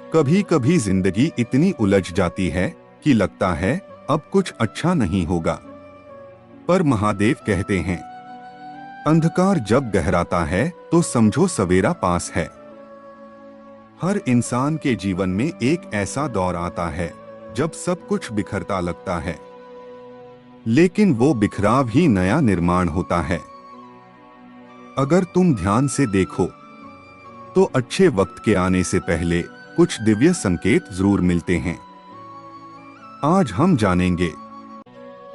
कभी कभी जिंदगी इतनी उलझ जाती है कि लगता है अब कुछ अच्छा नहीं होगा। पर महादेव कहते हैं, अंधकार जब गहराता है तो समझो सवेरा पास है। हर इंसान के जीवन में एक ऐसा दौर आता है जब सब कुछ बिखरता लगता है, लेकिन वो बिखराव ही नया निर्माण होता है। अगर तुम ध्यान से देखो तो अच्छे वक्त के आने से पहले कुछ दिव्य संकेत जरूर मिलते हैं। आज हम जानेंगे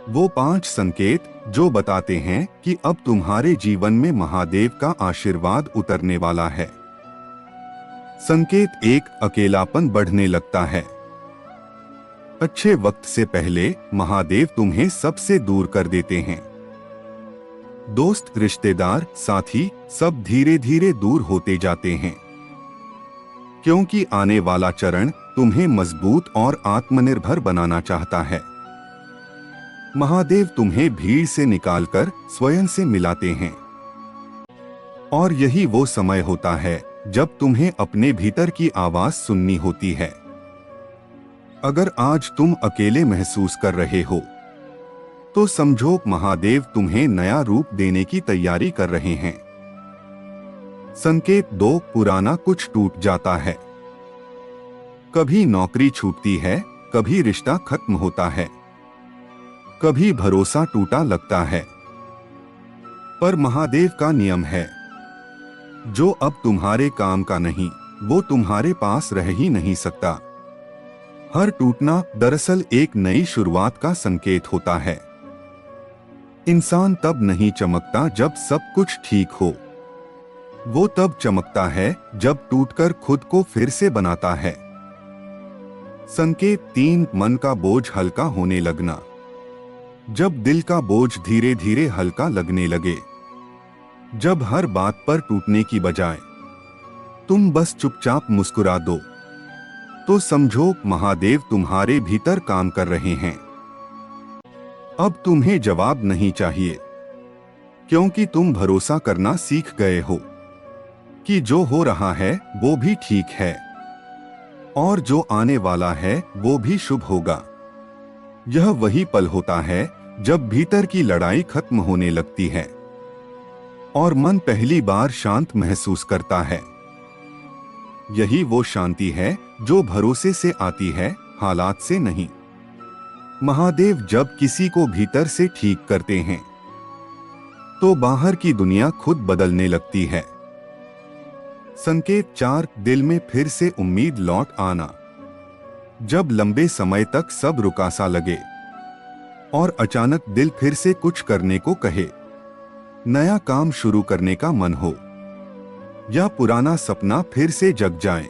वो 5 संकेत जो बताते हैं कि अब तुम्हारे जीवन में महादेव का आशीर्वाद उतरने वाला है। संकेत 1, अकेलापन बढ़ने लगता है। अच्छे वक्त से पहले महादेव तुम्हें सबसे दूर कर देते हैं। दोस्त, रिश्तेदार, साथी सब धीरे धीरे दूर होते जाते हैं, क्योंकि आने वाला चरण तुम्हें मजबूत और आत्मनिर्भर बनाना चाहता है। महादेव तुम्हें भीड़ से निकालकर स्वयं से मिलाते हैं, और यही वो समय होता है जब तुम्हें अपने भीतर की आवाज सुननी होती है। अगर आज तुम अकेले महसूस कर रहे हो तो समझो महादेव तुम्हें नया रूप देने की तैयारी कर रहे हैं। संकेत 2, पुराना कुछ टूट जाता है। कभी नौकरी छूटती है, कभी रिश्ता खत्म होता है, कभी भरोसा टूटा लगता है। पर महादेव का नियम है, जो अब तुम्हारे काम का नहीं वो तुम्हारे पास रह ही नहीं सकता। हर टूटना दरअसल एक नई शुरुआत का संकेत होता है। इंसान तब नहीं चमकता जब सब कुछ ठीक हो, वो तब चमकता है जब टूटकर खुद को फिर से बनाता है। संकेत 3, मन का बोझ हल्का होने लगना। जब दिल का बोझ धीरे धीरे हल्का लगने लगे, जब हर बात पर टूटने की बजाय तुम बस चुपचाप मुस्कुरा दो, तो समझो महादेव तुम्हारे भीतर काम कर रहे हैं। अब तुम्हें जवाब नहीं चाहिए, क्योंकि तुम भरोसा करना सीख गए हो कि जो हो रहा है वो भी ठीक है, और जो आने वाला है वो भी शुभ होगा। यह वही पल होता है जब भीतर की लड़ाई खत्म होने लगती है और मन पहली बार शांत महसूस करता है। यही वो शांति है जो भरोसे से आती है, हालात से नहीं। महादेव जब किसी को भीतर से ठीक करते हैं तो बाहर की दुनिया खुद बदलने लगती है। संकेत 4, दिल में फिर से उम्मीद लौट आना। जब लंबे समय तक सब रुका सा लगे और अचानक दिल फिर से कुछ करने को कहे, नया काम शुरू करने का मन हो या पुराना सपना फिर से जग जाए,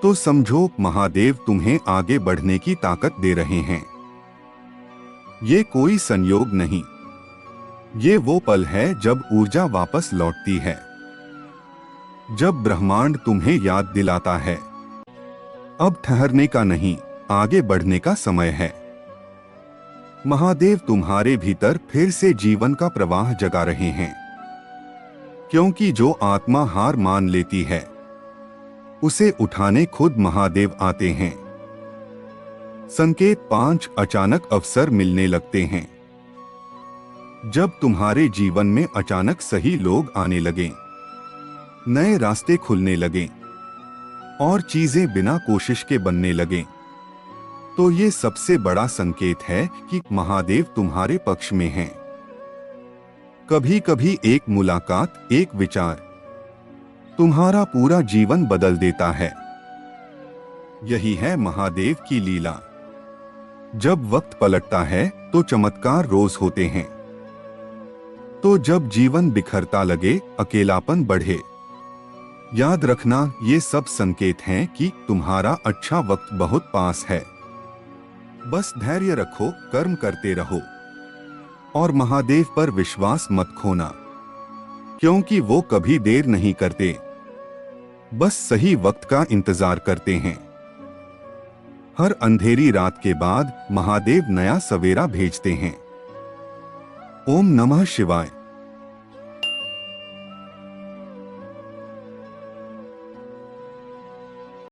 तो समझो महादेव तुम्हें आगे बढ़ने की ताकत दे रहे हैं। ये कोई संयोग नहीं, ये वो पल है जब ऊर्जा वापस लौटती है, जब ब्रह्मांड तुम्हें याद दिलाता है अब ठहरने का नहीं, आगे बढ़ने का समय है। महादेव तुम्हारे भीतर फिर से जीवन का प्रवाह जगा रहे हैं, क्योंकि जो आत्मा हार मान लेती है उसे उठाने खुद महादेव आते हैं। संकेत 5, अचानक अवसर मिलने लगते हैं। जब तुम्हारे जीवन में अचानक सही लोग आने लगें, नए रास्ते खुलने लगें और चीजें बिना कोशिश के बनने लगें, तो ये सबसे बड़ा संकेत है कि महादेव तुम्हारे पक्ष में हैं। कभी कभी एक मुलाकात, एक विचार तुम्हारा पूरा जीवन बदल देता है। यही है महादेव की लीला। जब वक्त पलटता है तो चमत्कार रोज होते हैं। तो जब जीवन बिखरता लगे, अकेलापन बढ़े, याद रखना ये सब संकेत हैं कि तुम्हारा अच्छा वक्त बहुत पास है। बस धैर्य रखो, कर्म करते रहो और महादेव पर विश्वास मत खोना, क्योंकि वो कभी देर नहीं करते, बस सही वक्त का इंतजार करते हैं। हर अंधेरी रात के बाद महादेव नया सवेरा भेजते हैं। ओम नमः शिवाय।